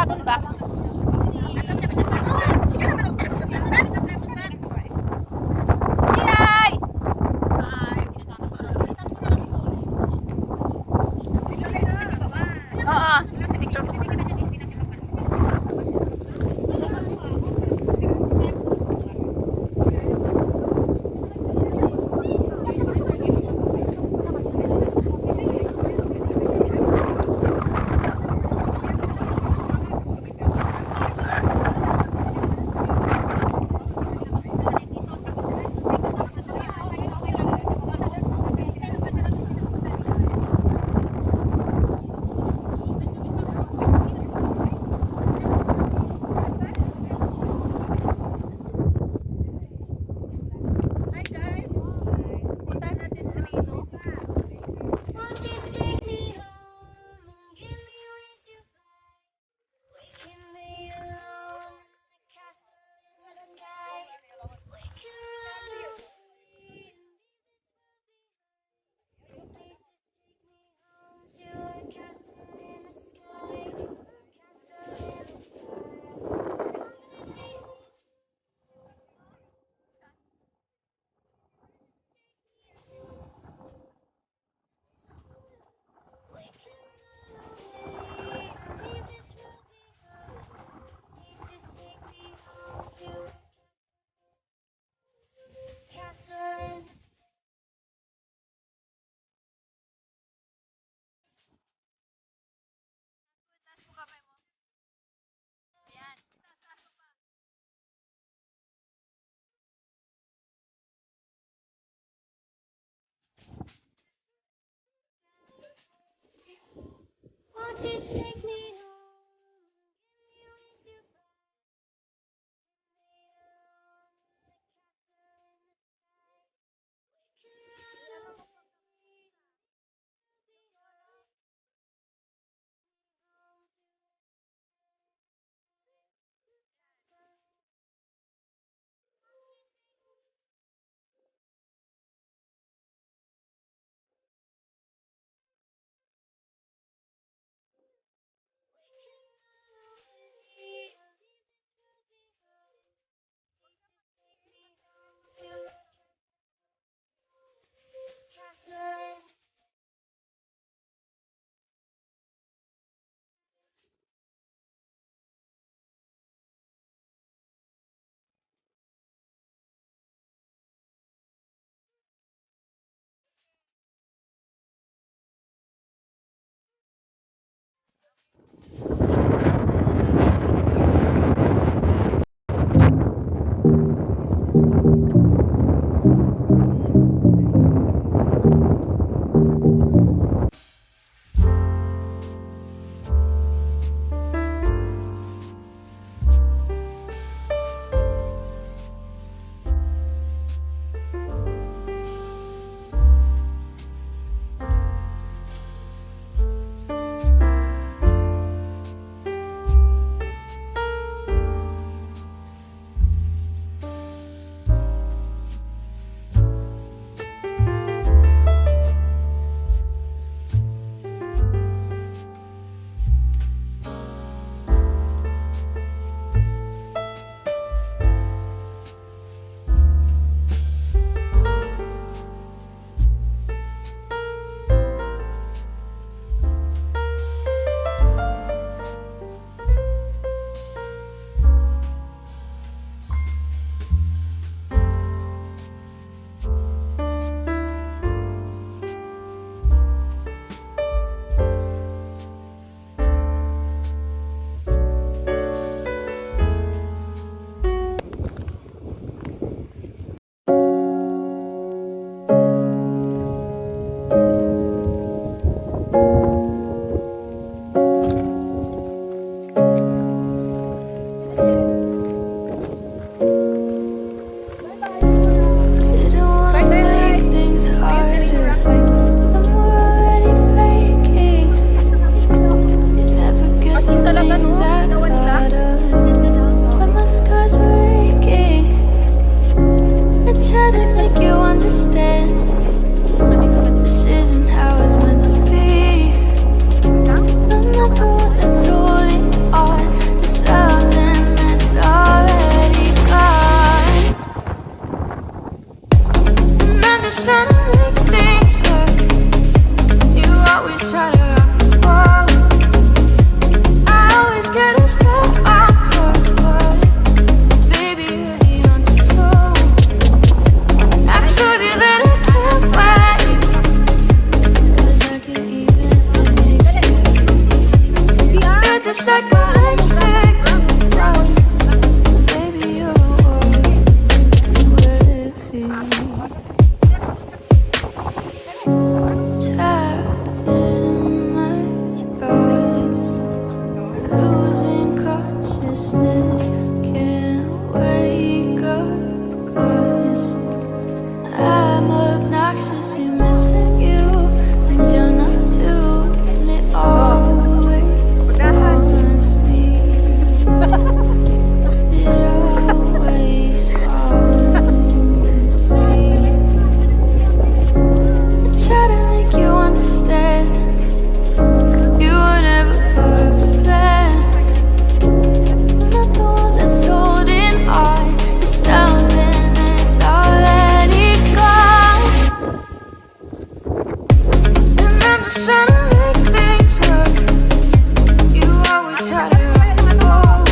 dragon back. Say hi! Oo, picture. just like I expected. Baby, you're trapped in my thoughts, losing consciousness. Can't wake up 'cause I'm obnoxiously missing you, and you're not too. And it always haunts me. It always haunts me. I try to make you understand. You were never part of the plan. I'm not the one that's holding on to something that's already gone. And I'm just trying to make things work. You always try to rock the boat.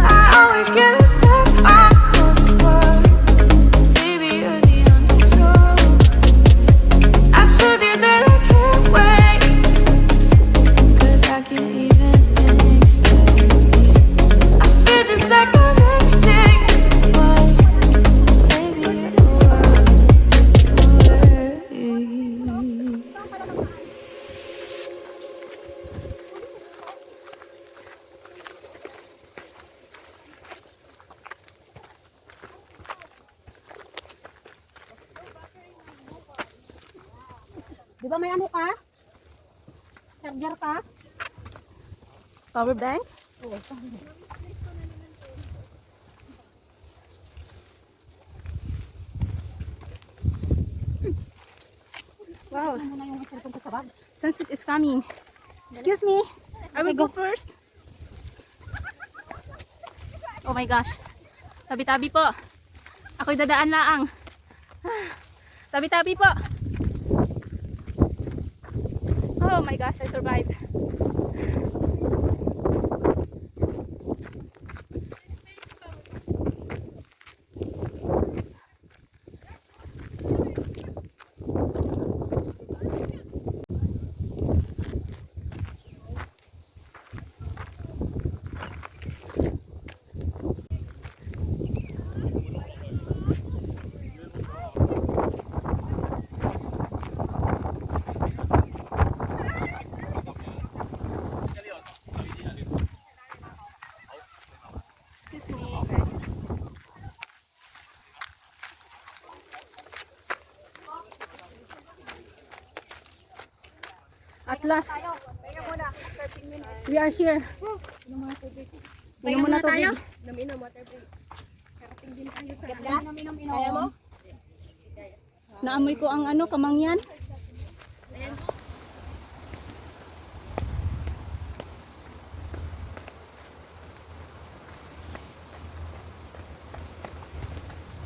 I always get a step on course, but baby, you're the undertow. I told you that I can't wait, 'cause I can't even think straight. I feel just like I'm extinct, but baby, you're away. Di ba may ano ka? Charger ka? Power bank? Oo. Wow. Sunset is coming. Excuse me. I will go first. Oh my gosh. Tabi-tabi po. Ako'y dadaan laang. Tabi-tabi po. Oh my gosh, I survived. Excuse me. At last, we are here. Inom muna tubig. Kaya mo? Naamoy ko ang ano, kamangyan.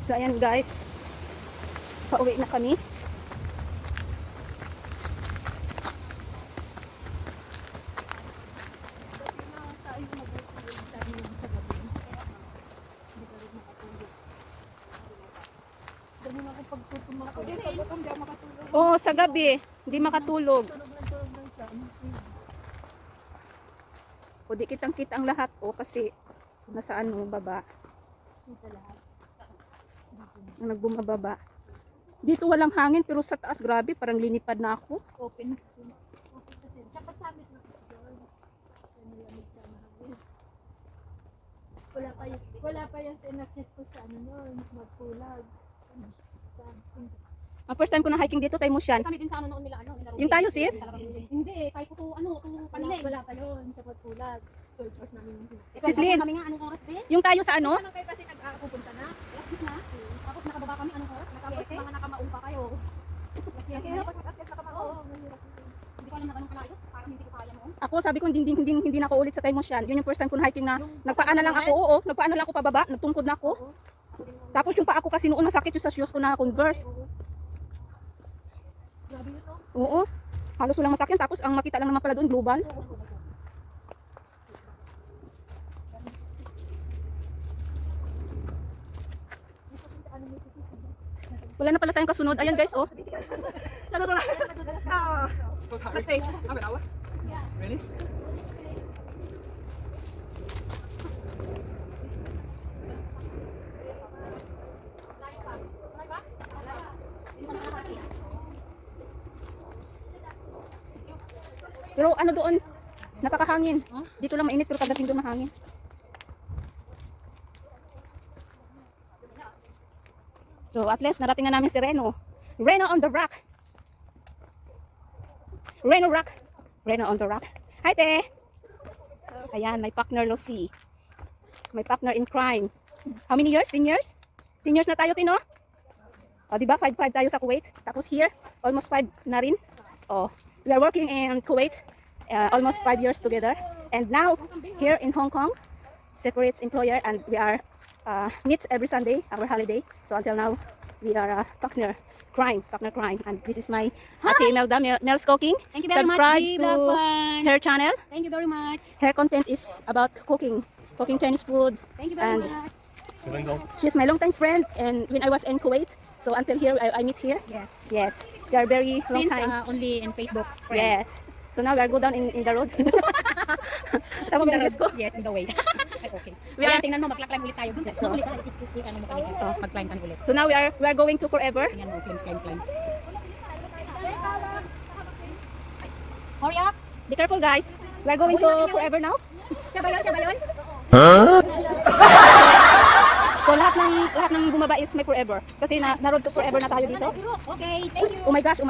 So ayan guys, pauwi na kami. Oo, sa gabi, hindi makatulog. O di kitang kita ang lahat o kasi nasa ano, baba. Ang nagbumababa. Dito walang hangin pero sa taas grabe, parang linipad na ako. Open kasi. Tsaka summit na kasi doon. Wala pa yung sinakit ko sa ano noon, magpulag. Ang first time ko na hiking dito, tayo mo siyan. Kami din sa ano noon nila ano, nila. Yung tayo sis? Hindi, kahit ko ano, kanila wala pa yun sa magpulag. 12 hours namin. Sis Lynn, kami nga anong oras din? yung tayo sa ano? Ano kayo kasi nag-pupunta na? Yes, na. Tapos nakababa kami anong oras? Tapos mga nakamaong pa kayo. Kaya pag mag-akit nakamaong. Hindi ko alam na ganun kalayo. Parang hindi ko kaya noon. Ako sabi ko hindi na ako ulit sa tayo mo siyan. Yun yung first time ko na hiking na nagpaana lang ako. Oo, nagpaana lang ako pababa, nagtungkod na ako. Tapos yung pa ako kasi noon masakit yung sa shoes ko na Converse. Grabe yun, no? Oo. Halos walang masakyan tapos ang makita lang naman pala doon global. Wala na pala tayong kasunod. Ayan guys, oh. So tired. Half an hour? Really? Pero ano doon, napakahangin. Dito lang mainit pero pagdating doon mahangin. So at least narating na namin si Reno. Reno on the rock. Reno rock. Reno on the rock. Hi te! Ayan, my partner Lucy. My partner in crime. How many years? 10 years? 10 years na tayo, Tino? O, diba? 5 tayo sa Kuwait. Tapos here, almost 5 na rin. Oh, we are working in Kuwait almost 5 years together. And now, here in Hong Kong, separates employer and we are meet every Sunday, our holiday. So until now, we are partner crime. And this is my Ate Imelda, Mel's Cooking. Thank you very Subscribe much, to Vlog1. her channel. Thank you very much. Her content is about cooking Chinese food. Thank you very And much. she's my longtime friend, and when I was in Kuwait, so until here, I meet here. Yes. Yes, they are very long Since time. only in Facebook. friend. Yes. So now we are go down in the road. Tama ba yung English ko? Yes, in the way. Ay, okay. We are- Tingnan mo, mag-climb ulit tayo. So- Ulit ka, ano mo kami dito. Mag-climb ka ulit. So now we are going to forever. Tingnan mo, climb. Hurry up. Be careful, guys. We are going to forever now. Siya ba yun? So lahat ng bumaba is may forever. Kasi na road to forever na tayo dito. Okay, thank you. Oh my gosh.